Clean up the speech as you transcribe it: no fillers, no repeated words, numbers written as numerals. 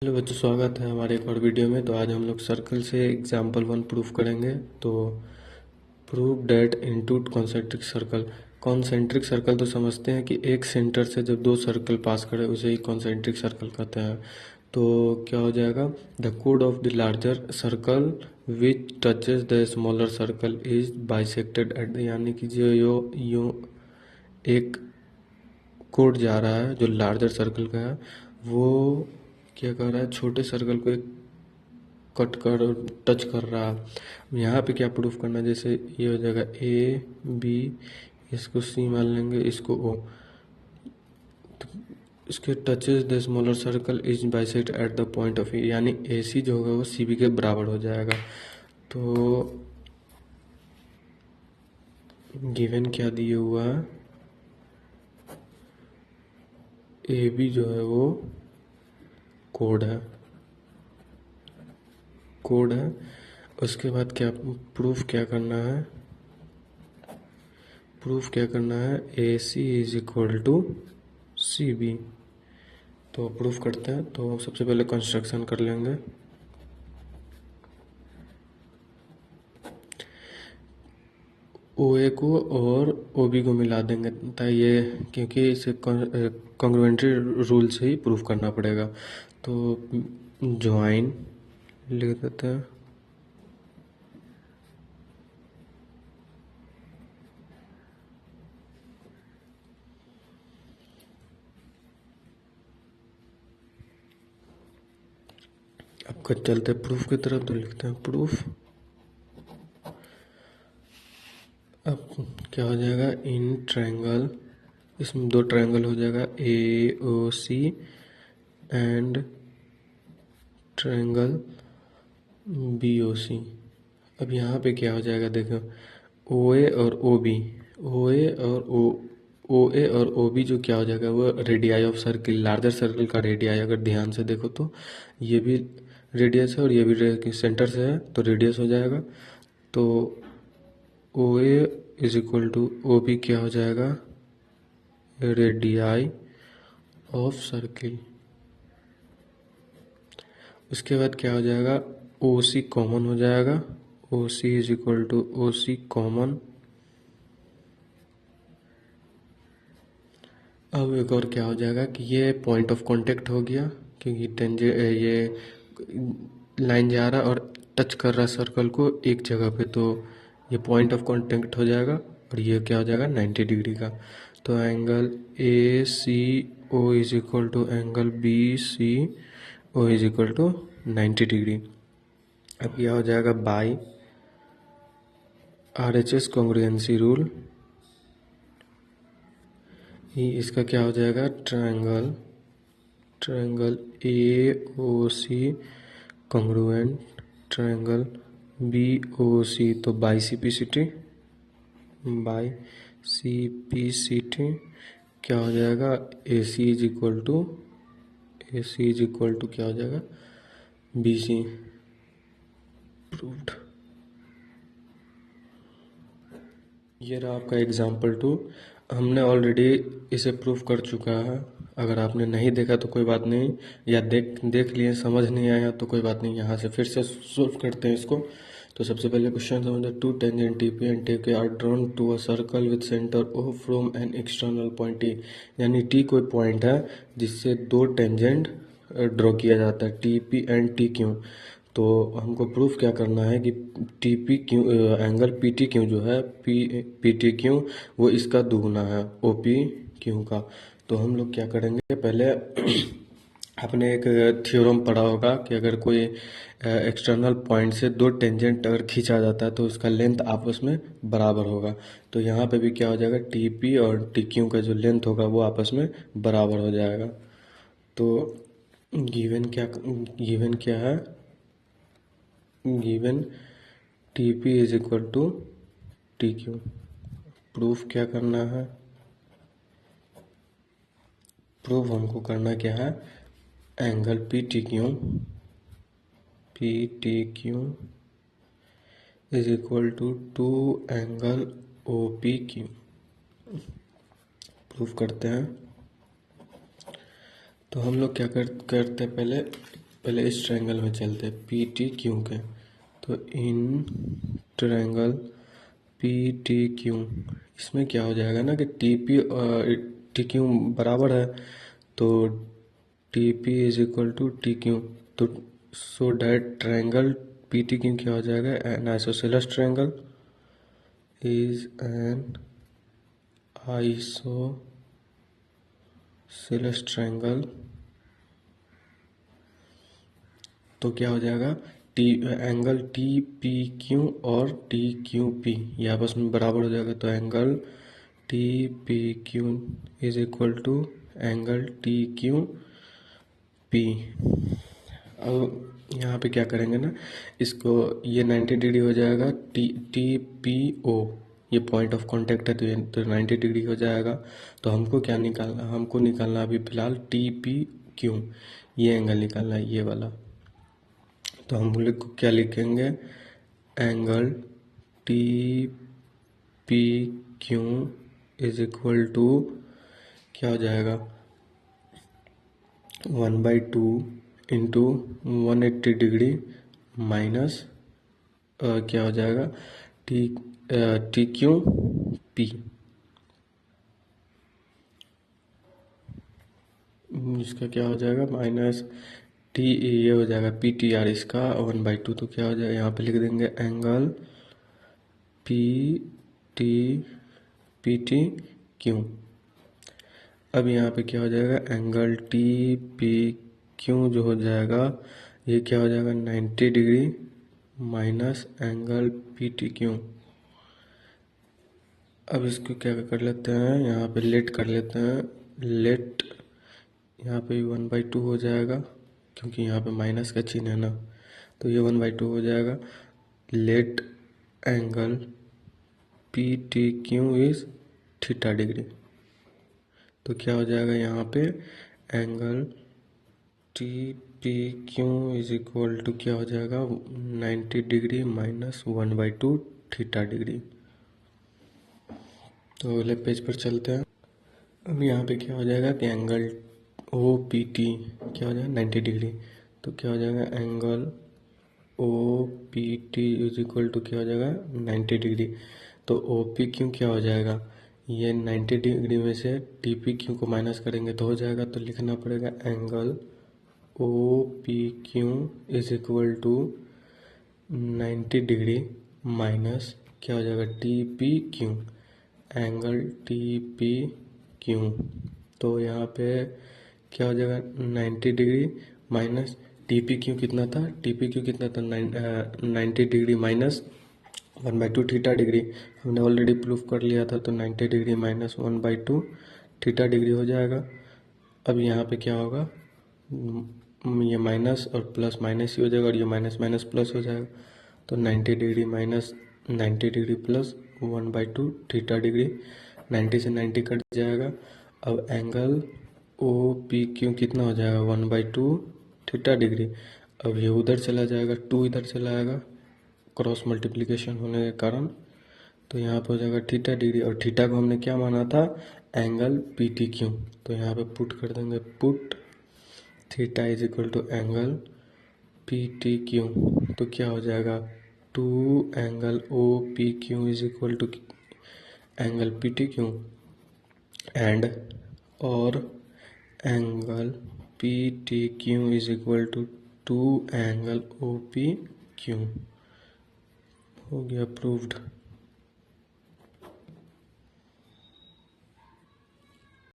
Hello बच्चों, स्वागत है हमारे एक और वीडियो में। तो आज हम लोग सर्कल से एग्जाम्पल 1 प्रूफ करेंगे। तो prove that into concentric circle. Concentric circle तो समझते हैं कि एक सेंटर से जब दो सर्कल पास करे उसे ही कॉन्सेंट्रिक सर्कल कहते हैं। तो क्या हो जाएगा, the code of the larger circle which touches the smaller circle is bisected at the, यानी कि जो यो एक कोड जा रहा है जो लार्जर सर्कल का है, वो क्या कर रहा है, छोटे सर्कल को एक कट कर टच कर रहा है। यहाँ पे क्या प्रूफ करना है, जैसे ये हो जाएगा ए बी, इसको सी मान लेंगे, इसको ओ। इसके touches the smaller circle is bisect at the point of A, यानी ए सी जो होगा वो सी बी के बराबर हो जाएगा। तो गिवन क्या दिए हुआ है, ए बी जो है वो कोड है। उसके बाद क्या प्रूफ क्या करना है, A C is equal to C B. तो प्रूफ करते हैं। तो सबसे पहले कंस्ट्रक्शन कर लेंगे। ओ ए को और ओ बी को मिला देंगे ताकि ये, क्योंकि इसे कॉन्ग्रुएंट्री रूल से ही प्रूफ करना पड़ेगा। तो ज्वाइन लिख देते हैं। अब कल चलते हैं प्रूफ की तरफ। तो लिखते हैं प्रूफ। अब क्या हो जाएगा, इन ट्रायंगल, इसमें दो ट्रायंगल हो जाएगा, ए O C and triangle B O सी। अब यहाँ पे क्या हो जाएगा, देखो ओ ए और ओ बी, ओ ए और ओ बी जो क्या हो जाएगा, वो radii of circle, larger circle का रेडियाई। अगर ध्यान से देखो तो ये भी रेडियस है और ये भी सेंटर से है तो रेडियस हो जाएगा। तो O A is equal to O B क्या हो जाएगा, रेडियाई ऑफ सर्किल। उसके बाद क्या हो जाएगा, ओ सी कॉमन हो जाएगा, O C is equal to O C common. अब एक और क्या हो जाएगा कि ये पॉइंट ऑफ कांटेक्ट हो गया, क्योंकि ये लाइन जा रहा और टच कर रहा सर्कल को एक जगह पे, तो ये पॉइंट ऑफ कांटेक्ट हो जाएगा। और ये क्या हो जाएगा, 90 डिग्री का। तो angle A C O is equal to angle B C O is equal to 90 degree. अब यह हो जाएगा बाई RHS कॉन्ग्रुएंसी रूल। इसका क्या हो जाएगा, triangle A O C congruent triangle B O C. तो by C P C T क्या हो जाएगा, A C is equal to क्या हो जाएगा, बी सी। प्रूव्ड। ये रहा आपका एग्जाम्पल 2। हमने ऑलरेडी इसे प्रूफ कर चुका है। अगर आपने नहीं देखा तो कोई बात नहीं, या देख लिए समझ नहीं आया तो कोई बात नहीं, यहाँ से फिर से सॉल्व करते हैं इसको। तो सबसे पहले क्वेश्चन समझो, two tangent T P and T K are drawn to a circle with centre O from an external point T. यानी टी कोई पॉइंट है जिससे दो टेंजेंट ड्रॉ किया जाता है, T P and T Q. तो हमको प्रूफ क्या करना है कि T P Q angle P T Q जो है, पी टी क्यू वो इसका दुगुना है ओ पी क्यू का। तो हम लोग क्या करेंगे, पहले आपने एक थ्योरम पढ़ा होगा कि अगर कोई एक्सटर्नल पॉइंट से दो टेंजेंट अगर खींचा जाता है तो उसका लेंथ आपस में बराबर होगा। तो यहाँ पे भी क्या हो जाएगा, टी पी और टी क्यू का जो लेंथ होगा वो आपस में बराबर हो जाएगा। तो गिवन क्या है, given T P is equal to T Q. Proof क्या करना है, प्रूफ हमको करना क्या है, angle P T Q is equal to angle O P Q. Proof करते हैं। तो हम लोग क्या करते हैं, पहले पहले इस ट्रायंगल में चलते हैं पी टी क्यू के। तो in triangle P T Q, इसमें क्या हो जाएगा ना कि टी पी टी क्यू बराबर है, तो T P is equal to T Q. तो so that triangle P T Q क्या हो जाएगा, an isosceles triangle is an isosceles triangle. तो क्या हो जाएगा, T angle T P Q और टी क्यू पी ये आपस में बराबर हो जाएगा। तो angle T P Q is equal to angle T Q P. अब यहाँ पे क्या करेंगे ना, इसको ये 90 डिग्री हो जाएगा, टी टी पी ओ ये पॉइंट ऑफ कांटेक्ट है, तो 90 डिग्री हो जाएगा। तो हमको क्या निकालना, हमको निकालना अभी फ़िलहाल टी पी क्यू, ये एंगल निकालना है ये वाला। तो हम लोग को क्या लिखेंगे, angle T P Q is equal to क्या हो जाएगा, 1/2 इंटू 180 डिग्री माइनस क्या हो जाएगा, टी टी क्यू पी। इसका क्या हो जाएगा, माइनस टी ये हो जाएगा पी टी आर इसका 1/2। तो क्या हो जाएगा, यहाँ पे लिख देंगे एंगल पी टी क्यू। अब यहाँ पे क्या हो जाएगा, एंगल टी पी क्यू जो हो जाएगा ये क्या हो जाएगा, 90 degree minus angle P T Q. अब इसको क्या कर लेते हैं, यहाँ पे लेट कर लेते हैं, लेट यहाँ पे 1/2 हो जाएगा, क्योंकि यहाँ पे माइनस का चिन्ह है ना, तो ये 1/2 हो जाएगा। Let angle P T Q is theta degree. तो क्या हो जाएगा, यहाँ पे angle T P Q is equal to क्या हो जाएगा, 90 डिग्री माइनस 1/2 थीटा डिग्री। तो अगले पेज पर चलते हैं। अब यहाँ पे क्या हो जाएगा कि एंगल ओ पी टी क्या हो जाएगा, 90 डिग्री। तो क्या हो जाएगा, angle O P T is equal to क्या हो जाएगा, 90 डिग्री। तो ओ पी क्यू क्या हो जाएगा, ये 90 डिग्री में से टी पी क्यू को माइनस करेंगे तो हो जाएगा। तो लिखना पड़ेगा angle O P Q is equal to 90 degree minus क्या हो जाएगा, T P Q, angle T P Q. तो यहाँ पे क्या हो जाएगा, 90 degree minus T P Q कितना था, टी पी क्यू कितना था, 90 डिग्री माइनस 1/2 थीटा डिग्री। हमने ऑलरेडी प्रूफ कर लिया था, तो 90 डिग्री माइनस 1/2 थीटा डिग्री हो जाएगा। अब यहाँ पे क्या होगा, ये माइनस और प्लस माइनस ही हो जाएगा, और ये माइनस माइनस प्लस हो जाएगा। तो 90 degree minus 90 degree plus 1/2 theta degree, 90 से 90 कट जाएगा। अब एंगल ओ पी क्यू कितना हो जाएगा, 1/2 थीटा डिग्री। अब ये उधर चला जाएगा, 2 इधर चला आएगा क्रॉस मल्टीप्लिकेशन होने के कारण। तो यहाँ पे हो जाएगा थीटा डिग्री, और थीटा को हमने क्या माना था, एंगल पी टी क्यू। तो यहाँ पे पुट कर देंगे, put theta is equal to angle P T Q. तो क्या हो जाएगा, 2 angle O P Q is equal to angle P T Q and और angle P T Q is equal to 2 angle O P Q. हो गया proved.